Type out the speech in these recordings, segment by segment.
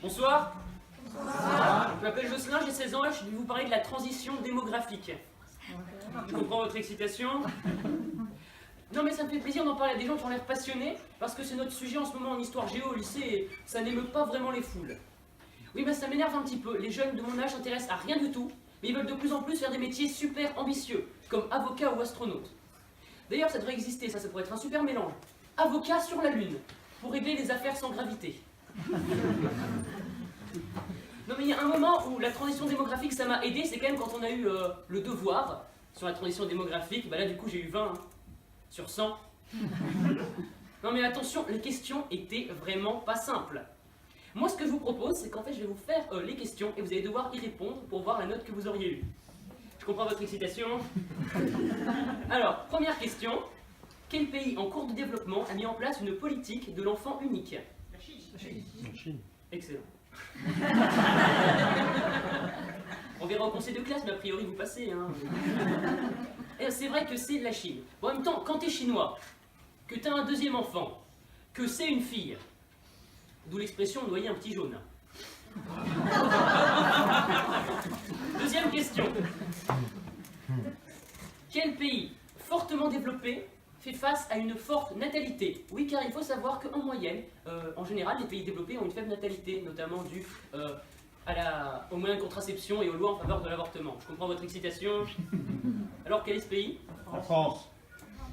Bonsoir. Bonsoir. Je m'appelle Jocelyn, j'ai 16 ans et je vais vous parler de la transition démographique. Je comprends votre excitation. Non mais ça me fait plaisir d'en parler à des gens qui ont l'air passionnés, parce que c'est notre sujet en ce moment en histoire géo au lycée et ça n'émeut pas vraiment les foules. Oui, mais ça m'énerve un petit peu. Les jeunes de mon âge s'intéressent à rien du tout, mais ils veulent de plus en plus faire des métiers super ambitieux, comme avocat ou astronaute. D'ailleurs, ça devrait exister, ça pourrait être un super mélange. Avocat sur la Lune, pour régler les affaires sans gravité. Non mais il y a un moment où la transition démographique ça m'a aidé, c'est quand même quand on a eu le devoir sur la transition démographique, bah là du coup j'ai eu 20 sur 100. Non mais attention, les questions étaient vraiment pas simples. Moi ce que je vous propose c'est qu'en fait je vais vous faire les questions et vous allez devoir y répondre pour voir la note que vous auriez eue. Je comprends votre excitation. Alors, première question. Quel pays en cours de développement a mis en place une politique de l'enfant unique? La Chine. Excellent. On verra au conseil de classe, mais a priori vous passez. Hein. C'est vrai que c'est la Chine. Bon, en même temps, quand t'es chinois, que t'as un deuxième enfant, que c'est une fille, d'où l'expression noyer un petit jaune. Deuxième question. Quel pays fortement développé fait face à une forte natalité? Oui, car il faut savoir qu'en moyenne, en général, les pays développés ont une faible natalité, notamment due aux moyens de contraception et aux lois en faveur de l'avortement. Je comprends votre excitation. Alors, quel est ce pays? La France.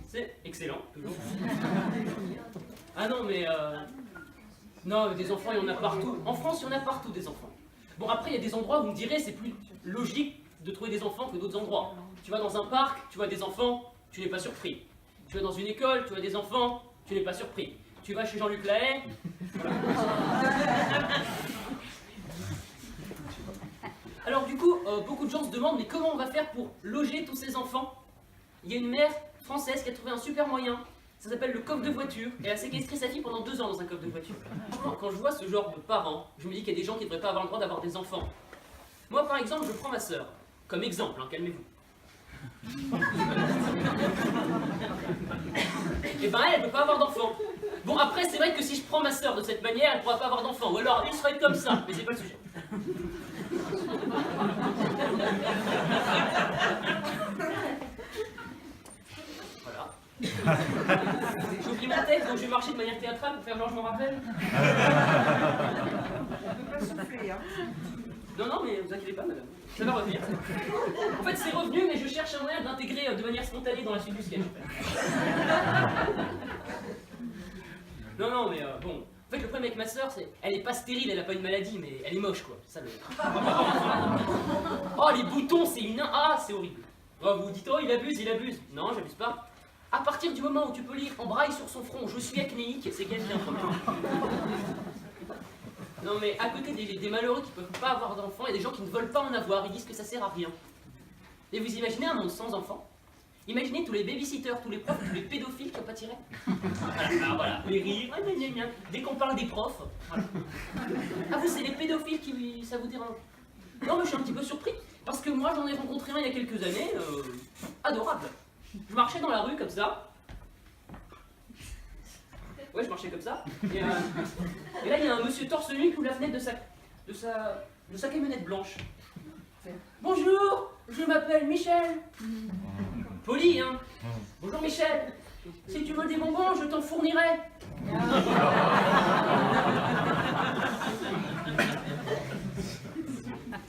C'est excellent, toujours. Ah non, mais... Non, des enfants, il y en a partout. En France, il y en a partout, des enfants. Bon, après, il y a des endroits où vous me direz c'est plus logique de trouver des enfants que d'autres endroits. Tu vas dans un parc, tu vois des enfants, tu n'es pas surpris. Tu vas dans une école, tu vois des enfants, tu n'es pas surpris. Tu vas chez Jean-Luc Lahaye. Alors du coup, beaucoup de gens se demandent, mais comment on va faire pour loger tous ces enfants? Il y a une mère française qui a trouvé un super moyen. Ça s'appelle le coffre de voiture. Elle a séquestré sa fille pendant 2 ans dans un coffre de voiture. Franchement, quand je vois ce genre de parents, je me dis qu'il y a des gens qui ne devraient pas avoir le droit d'avoir des enfants. Moi, par exemple, je prends ma sœur. Comme exemple, hein, calmez-vous. Et ben elle ne peut pas avoir d'enfant. Bon, après, c'est vrai que si je prends ma sœur de cette manière, elle ne pourra pas avoir d'enfant. Ou alors, elle serait comme ça. Mais c'est pas le sujet. J'ai oublié mon texte, donc je vais marcher de manière théâtrale pour faire genre je m'en rappelle. On peut pas souffler, hein. Non, mais vous inquiétez pas, madame. Ça va revenir. En fait, c'est revenu, mais je cherche un moyen d'intégrer de manière spontanée dans la suite du sketch. Non, mais bon. En fait, le problème avec ma soeur, c'est elle est pas stérile, elle a pas une maladie, mais elle est moche, quoi. Ça, le... Oh, les boutons, c'est une... Ah, c'est horrible. Oh, vous vous dites, oh, il abuse. Non, j'abuse pas. À partir du moment où tu peux lire en braille sur son front, je suis acnéique, c'est qu'il y a un problème. Non mais à côté des malheureux qui ne peuvent pas avoir d'enfants, il y a des gens qui ne veulent pas en avoir, ils disent que ça sert à rien. Et vous imaginez un monde sans enfants? Imaginez tous les babysitters, tous les profs, tous les pédophiles qui en pâtiraient. Voilà, les rires, dès qu'on parle des profs. Voilà. Ah vous, c'est les pédophiles qui ça vous dérange? Non mais je suis un petit peu surpris, parce que moi j'en ai rencontré un il y a quelques années, adorable. Je marchais dans la rue comme ça. Ouais, je marchais comme ça. Et là, il y a un monsieur torse nu qui ouvre la fenêtre de sa camionnette blanche. Bonjour, je m'appelle Michel. Poli, hein. Bonjour Michel. Si tu veux des bonbons, je t'en fournirai.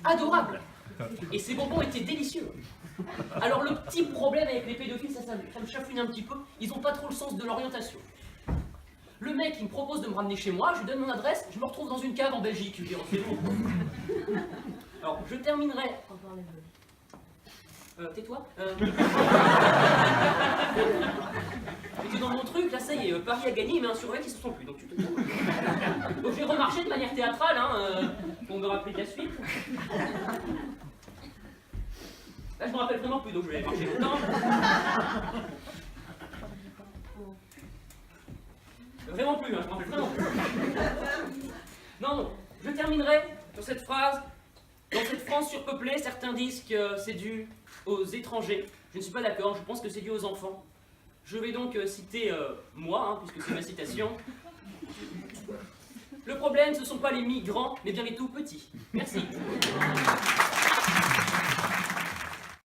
Adorable. Et ces bonbons étaient délicieux. Alors le petit problème avec les pédophiles, ça me chafouine un petit peu, ils n'ont pas trop le sens de l'orientation. Le mec, il me propose de me ramener chez moi, je lui donne mon adresse, je me retrouve dans une cave en Belgique. Je dis, oh, c'est bon. Alors, je terminerai... tais-toi. J'étais dans mon truc, là ça y est, Paris a gagné, mais un survêt, ils se sont plus, donc tu te trouves. Donc j'ai remarché de manière théâtrale, hein, pour me rappeler de la suite. Là, je me rappelle vraiment plus, donc je vais aller marcher longtemps. Vraiment plus, hein, je me rappelle vraiment plus. Non, je terminerai sur cette phrase. Dans cette France surpeuplée, certains disent que c'est dû aux étrangers. Je ne suis pas d'accord, je pense que c'est dû aux enfants. Je vais donc citer moi, hein, puisque c'est ma citation. Le problème, ce ne sont pas les migrants, mais bien les tout petits. Merci.